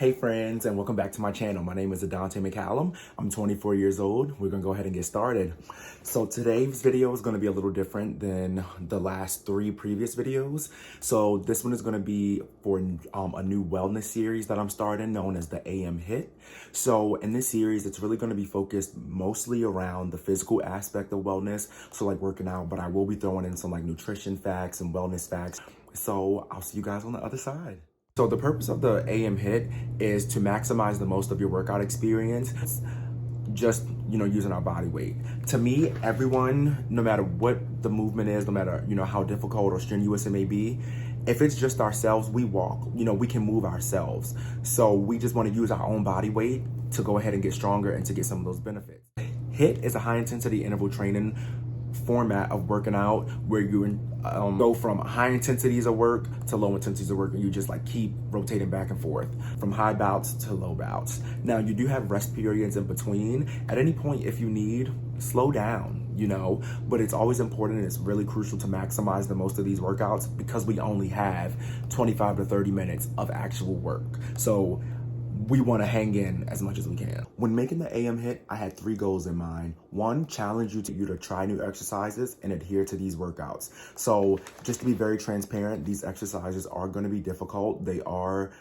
Hey friends, and welcome back to my channel. My name is theAMHIIT. I'm 24 years old. We're gonna go ahead and get started. So today's video is gonna be a little different than the last three previous videos. So this one is gonna be for a new wellness series that I'm starting known as the theAMHIIT. So in this series, it's really gonna be focused mostly around the physical aspect of wellness. So like working out, but I will be throwing in some like nutrition facts and wellness facts. So I'll see you guys on the other side. So the purpose of the theAMHIIT is to maximize the most of your workout experience, just, using our body weight. To me, everyone, no matter what the movement is, no matter, how difficult or strenuous it may be, if it's just ourselves, we walk, we can move ourselves. So we just want to use our own body weight to go ahead and get stronger and to get some of those benefits. HIIT is a high intensity interval training format of working out where you go from high intensities of work to low intensities of work, and you just like keep rotating back and forth from high bouts to low bouts. Now you do have rest periods in between. At any point, if you need, slow down, but it's always important and it's really crucial to maximize the most of these workouts because we only have 25 to 30 minutes of actual work. So we want to hang in as much as we can. When making the theAMHIIT, I had three goals in mind. One, challenge you to try new exercises and adhere to these workouts. So just to be very transparent, these exercises are going to be difficult. They are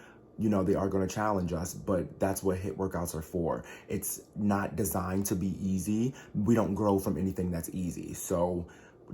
going to challenge us, but that's what HIIT workouts are for. It's not designed to be easy. We don't grow from anything that's easy. So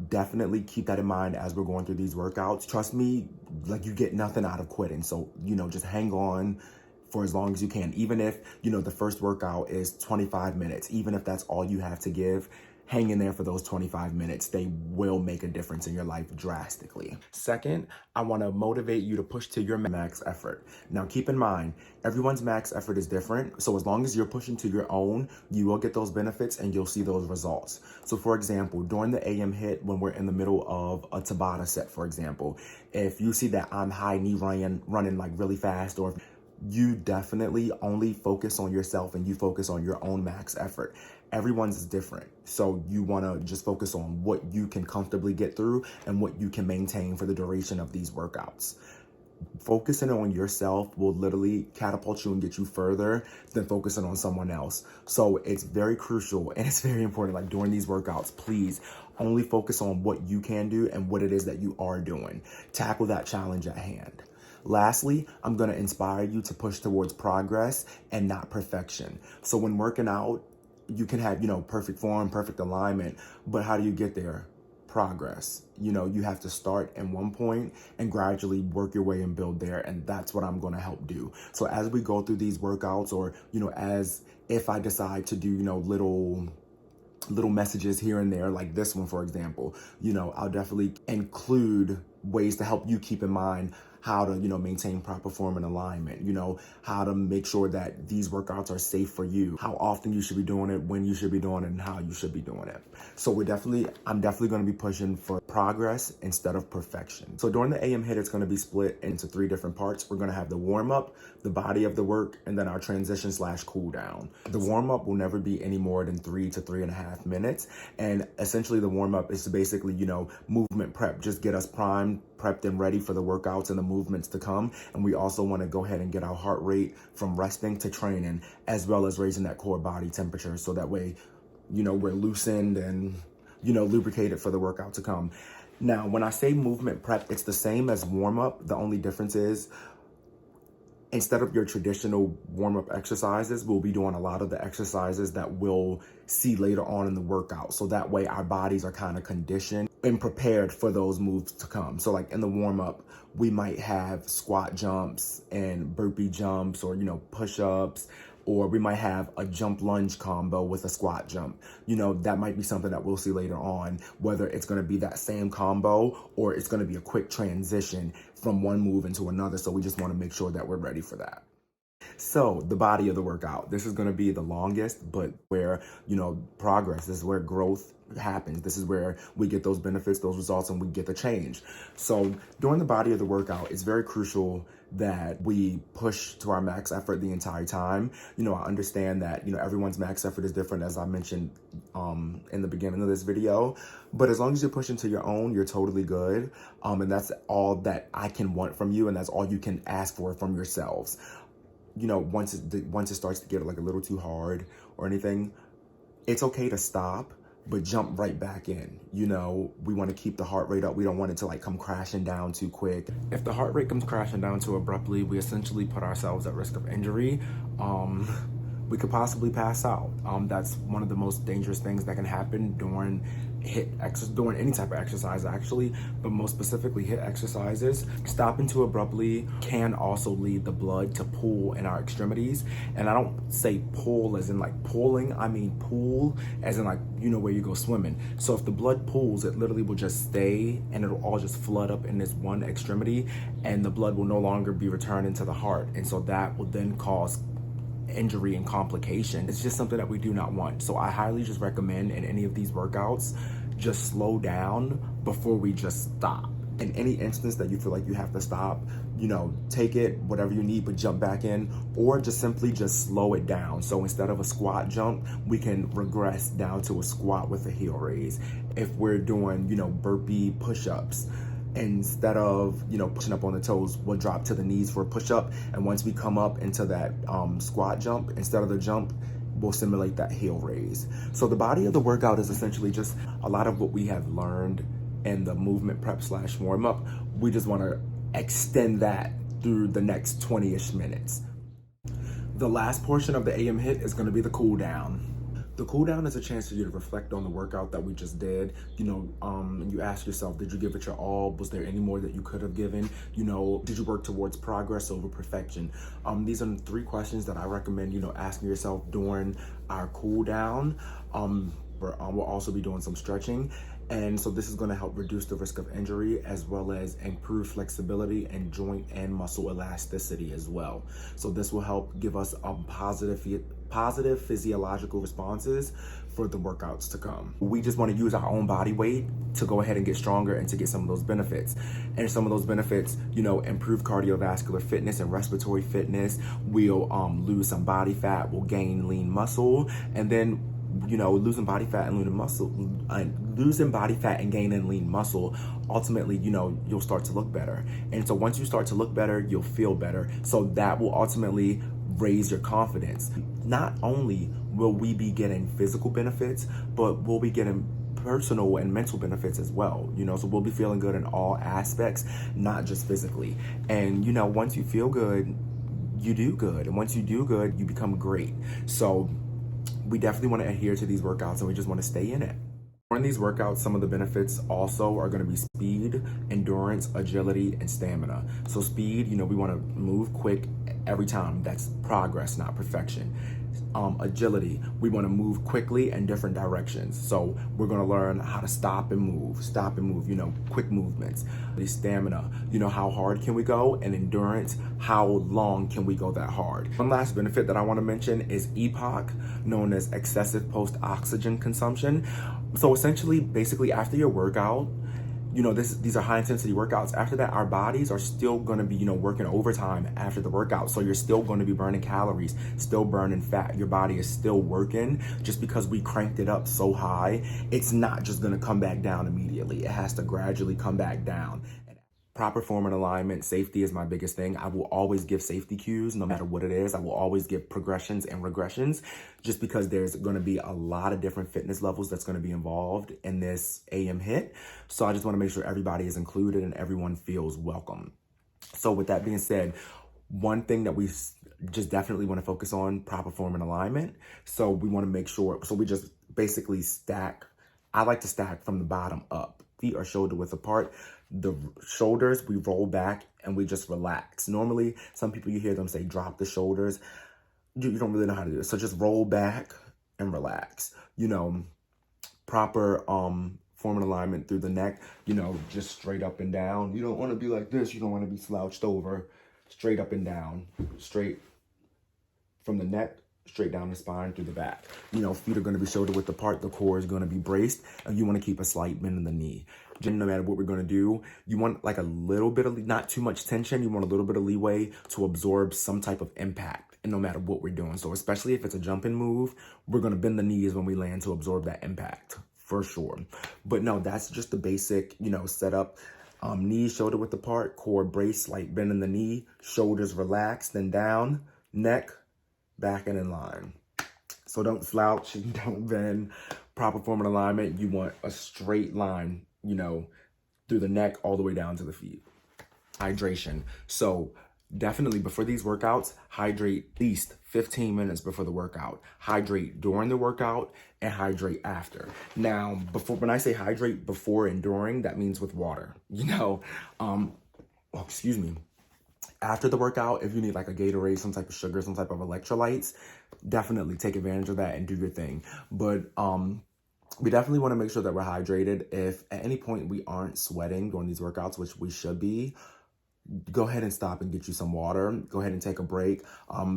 definitely keep that in mind as we're going through these workouts. Trust me, like you get nothing out of quitting. So, just hang on for as long as you can. Even if, the first workout is 25 minutes, even if that's all you have to give, hang in there for those 25 minutes. They will make a difference in your life drastically. Second, I want to motivate you to push to your max effort. Now, keep in mind, everyone's max effort is different. So as long as you're pushing to your own, you will get those benefits and you'll see those results. So for example, during the theAMHIIT, when we're in the middle of a Tabata set, for example, if you see that I'm high knee running like really fast, or you definitely only focus on yourself and you focus on your own max effort. Everyone's is different. So you want to just focus on what you can comfortably get through and what you can maintain for the duration of these workouts. Focusing on yourself will literally catapult you and get you further than focusing on someone else. So it's very crucial and it's very important, like during these workouts, please only focus on what you can do and what it is that you are doing. Tackle that challenge at hand. Lastly, I'm going to inspire you to push towards progress and not perfection. So when working out, you can have, perfect form, perfect alignment, but how do you get there? Progress. You have to start at one point and gradually work your way and build there. And that's what I'm going to help do. So as we go through these workouts, or, as if I decide to do, little messages here and there, like this one, for example, I'll definitely include ways to help you keep in mind how to, maintain proper form and alignment, how to make sure that these workouts are safe for you, how often you should be doing it, when you should be doing it, and how you should be doing it. So I'm definitely going to be pushing for progress instead of perfection. So during the theAMHIIT, it's going to be split into three different parts. We're going to have the warm up, the body of the work, and then our transition / cool down. The warm up will never be any more than 3 to 3.5 minutes. And essentially the warm up is to basically, movement prep, just get us primed, prepped and ready for the workouts and the movements to come. And we also want to go ahead and get our heart rate from resting to training, as well as raising that core body temperature. So that way, we're loosened and, lubricated for the workout to come. Now, when I say movement prep, it's the same as warm up. The only difference is, instead of your traditional warm-up exercises, we'll be doing a lot of the exercises that we'll see later on in the workout. So that way our bodies are kind of conditioned and prepared for those moves to come. So like in the warm-up, we might have squat jumps and burpee jumps, or, push-ups, or we might have a jump lunge combo with a squat jump. That might be something that we'll see later on, whether it's going to be that same combo or it's going to be a quick transition from one move into another. So we just want to make sure that we're ready for that. So the body of the workout, this is going to be the longest, but where, progress, this is where growth happens. This is where we get those benefits, those results, and we get the change. So during the body of the workout, it's very crucial that we push to our max effort the entire time. I understand that, everyone's max effort is different, as I mentioned in the beginning of this video, but as long as you're pushing to your own, you're totally good. And that's all that I can want from you, and that's all you can ask for from yourselves. once it starts to get like a little too hard or anything, it's okay to stop, but jump right back in. We want to keep the heart rate up. We don't want it to like come crashing down too quick. If the heart rate comes crashing down too abruptly, we essentially put ourselves at risk of injury. We could possibly pass out. That's one of the most dangerous things that can happen during during any type of exercise actually, but most specifically HIIT exercises. Stopping too abruptly can also lead the blood to pool in our extremities. And I don't say pull as in like pulling, I mean pool as in like, where you go swimming. So if the blood pools, it literally will just stay and it'll all just flood up in this one extremity, and the blood will no longer be returning to the heart. And so that will then cause injury and complication. It's just something that we do not want. So I highly just recommend in any of these workouts, just slow down before we just stop. In any instance that you feel like you have to stop, take it, whatever you need, but jump back in, or just simply just slow it down. So instead of a squat jump, we can regress down to a squat with a heel raise. If we're doing, burpee push-ups, instead of pushing up on the toes, we'll drop to the knees for a push-up, and once we come up into that squat jump, instead of the jump, we'll simulate that heel raise. So the body of the workout is essentially just a lot of what we have learned in the movement prep / warm-up. We just want to extend that through the next 20-ish minutes. The last portion of the AMHIIT is going to be the cool down. The cool down is a chance for you to reflect on the workout that we just did. And you ask yourself, did you give it your all? Was there any more that you could have given? Did you work towards progress over perfection? These are 3 questions that I recommend, asking yourself during our cool down. We'll also be doing some stretching. And so this is going to help reduce the risk of injury, as well as improve flexibility and joint and muscle elasticity as well. So this will help give us positive physiological responses for the workouts to come. We just want to use our own body weight to go ahead and get stronger and to get some of those benefits. And some of those benefits, improve cardiovascular fitness and respiratory fitness. We'll lose some body fat, we'll gain lean muscle, and then losing body fat and gaining lean muscle, ultimately, you'll start to look better. And so once you start to look better, you'll feel better. So that will ultimately raise your confidence. Not only will we be getting physical benefits, but we'll be getting personal and mental benefits as well. So we'll be feeling good in all aspects, not just physically. And, once you feel good, you do good. And once you do good, you become great. So we definitely want to adhere to these workouts, and we just want to stay in it. During these workouts, some of the benefits also are going to be speed, endurance, agility, and stamina. So speed, we want to move quick every time. That's progress, not perfection. Agility, we want to move quickly in different directions. So we're going to learn how to stop and move, quick movements. The stamina, how hard can we go? And endurance, how long can we go that hard? One last benefit that I want to mention is EPOC, known as excessive post-oxygen consumption. So essentially, basically after your workout, these are high intensity workouts. After that, our bodies are still going to be, working overtime after the workout. So you're still going to be burning calories, still burning fat. Your body is still working. Just because we cranked it up so high, it's not just going to come back down immediately. It has to gradually come back down. Proper form and alignment, safety is my biggest thing. I will always give safety cues no matter what it is. I will always give progressions and regressions, just because there's going to be a lot of different fitness levels that's going to be involved in this AMHIIT. So I just want to make sure everybody is included and everyone feels welcome. So with that being said, one thing that we just definitely want to focus on, proper form and alignment. So we want to make sure, so we just basically stack. I like to stack from the bottom up. Feet are shoulder width apart. The shoulders, we roll back and we just relax. Normally, some people, you hear them say drop the shoulders. You don't really know how to do it. So just roll back and relax. Proper form and alignment through the neck, just straight up and down. You don't want to be like this. You don't want to be slouched over. Straight up and down. Straight from the neck, straight down the spine through the back. Feet are going to be shoulder width apart. The core is going to be braced, and you want to keep a slight bend in the knee. No matter what we're going to do, you want like a little bit of, not too much tension. You want a little bit of leeway to absorb some type of impact, and no matter what we're doing. So especially if it's a jumping move, we're going to bend the knees when we land to absorb that impact for sure. But no, that's just the basic, setup. Knees shoulder width apart, core brace, like bend in the knee, shoulders relaxed and down, neck, back, and in line. So don't slouch, don't bend. Proper form and alignment, you want a straight line, you know, through the neck all the way down to the feet. Hydration. So definitely before these workouts, hydrate at least 15 minutes before the workout. Hydrate during the workout and hydrate after. Now, when I say hydrate before and during, that means with water, you know. Excuse me. After the workout, if you need like a Gatorade, some type of sugar, some type of electrolytes, definitely take advantage of that and do your thing. But we definitely want to make sure that we're hydrated. If at any point we aren't sweating during these workouts, which we should be, go ahead and stop and get you some water. Go ahead and take a break.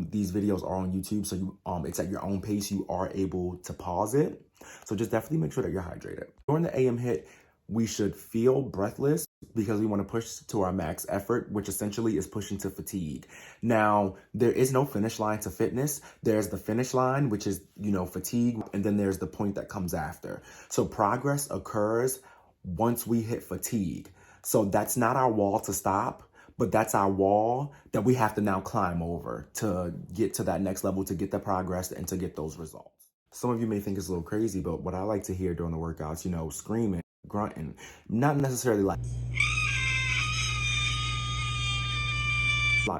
These videos are on YouTube, so you it's at your own pace. You are able to pause it. So just definitely make sure that you're hydrated. During the AMHIIT, we should feel breathless because we want to push to our max effort, which essentially is pushing to fatigue. Now, there is no finish line to fitness. There's the finish line, which is, you know, fatigue, and then there's the point that comes after. So progress occurs once we hit fatigue. So that's not our wall to stop, but that's our wall that we have to now climb over to get to that next level, to get the progress and to get those results. Some of you may think it's a little crazy, but what I like to hear during the workouts, you know, screaming, grunting, not necessarily like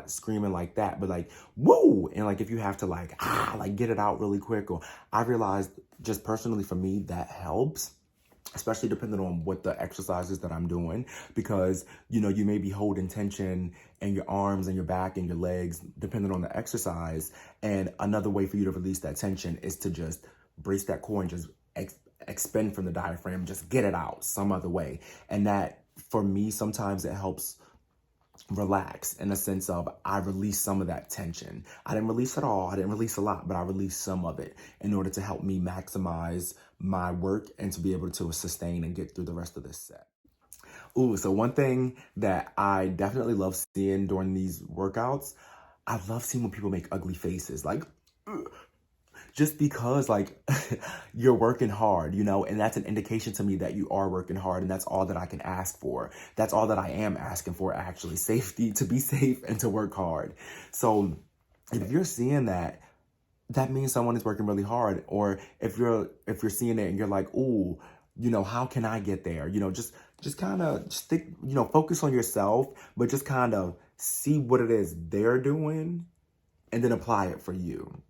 screaming like that, but like, woo! And like, if you have to like get it out really quick, or I realized just personally for me, that helps, especially depending on what the exercises that I'm doing, because, you know, you may be holding tension in your arms and your back and your legs, depending on the exercise. And another way for you to release that tension is to just brace that core and just expend from the diaphragm, just get it out some other way. And that, for me, sometimes it helps relax in the sense of I release some of that tension. I didn't release it all, I didn't release a lot, but I released some of it in order to help me maximize my work and to be able to sustain and get through the rest of this set. Ooh, so one thing that I definitely love seeing during these workouts, I love seeing when people make ugly faces, like, ugh. Just because like you're working hard, you know, and that's an indication to me that you are working hard, and that's all that I can ask for. That's all that I am asking for, actually. Safety, to be safe and to work hard. So if you're seeing that, that means someone is working really hard. Or if you're seeing it and you're like, ooh, you know, how can I get there? You know, just kind of stick, you know, focus on yourself, but just kind of see what it is they're doing and then apply it for you.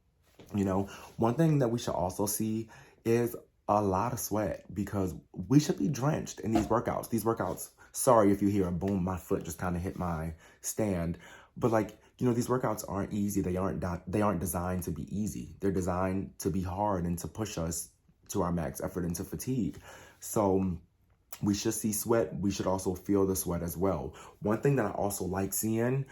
You know, one thing that we should also see is a lot of sweat, because we should be drenched in these workouts. These workouts, sorry if you hear a boom, my foot just kind of hit my stand. But like, you know, these workouts aren't easy. They aren't designed to be easy. They're designed to be hard and to push us to our max effort and to fatigue. So we should see sweat. We should also feel the sweat as well. One thing that I also like seeing,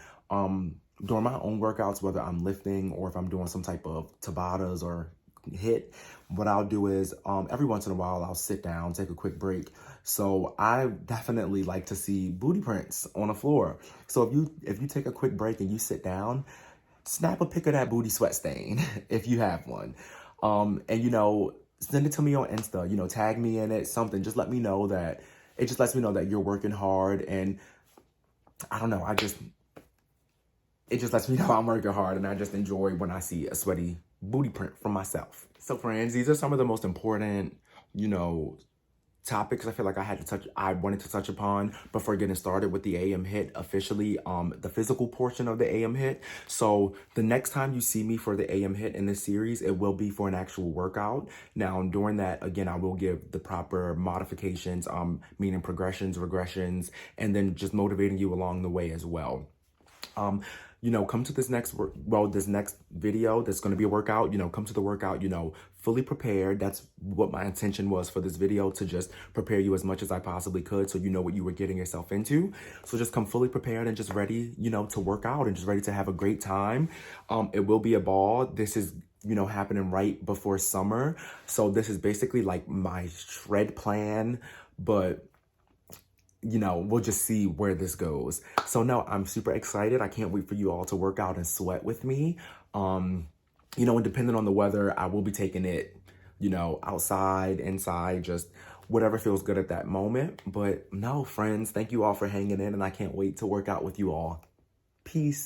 during my own workouts, whether I'm lifting or if I'm doing some type of Tabatas or HIIT, what I'll do is every once in a while I'll sit down, take a quick break. So I definitely like to see booty prints on the floor. So if you take a quick break and you sit down, snap a pic of that booty sweat stain if you have one. And, you know, send it to me on Insta, you know, tag me in it, something. Just let me know that, it just lets me know that you're working hard. And I don't know, it just lets me know I'm working hard, and I just enjoy when I see a sweaty booty print from myself. So friends, these are some of the most important, you know, topics I feel like I wanted to touch upon before getting started with the AMHIIT officially, the physical portion of the AMHIIT. So the next time you see me for the AMHIIT in this series, it will be for an actual workout. Now, during that, again, I will give the proper modifications, meaning progressions, regressions, and then just motivating you along the way as well. You know, come to this next video that's going to be a workout. You know, come to the workout, you know, fully prepared. That's what my intention was for this video, to just prepare you as much as I possibly could, so you know what you were getting yourself into. So just come fully prepared and just ready, you know, to work out and just ready to have a great time. It will be a ball. This is, you know, happening right before summer. So this is basically like my shred plan, but you know, we'll just see where this goes. So no, I'm super excited. I can't wait for you all to work out and sweat with me. You know, and depending on the weather, I will be taking it, you know, outside, inside, just whatever feels good at that moment. But no, friends, thank you all for hanging in, and I can't wait to work out with you all. Peace.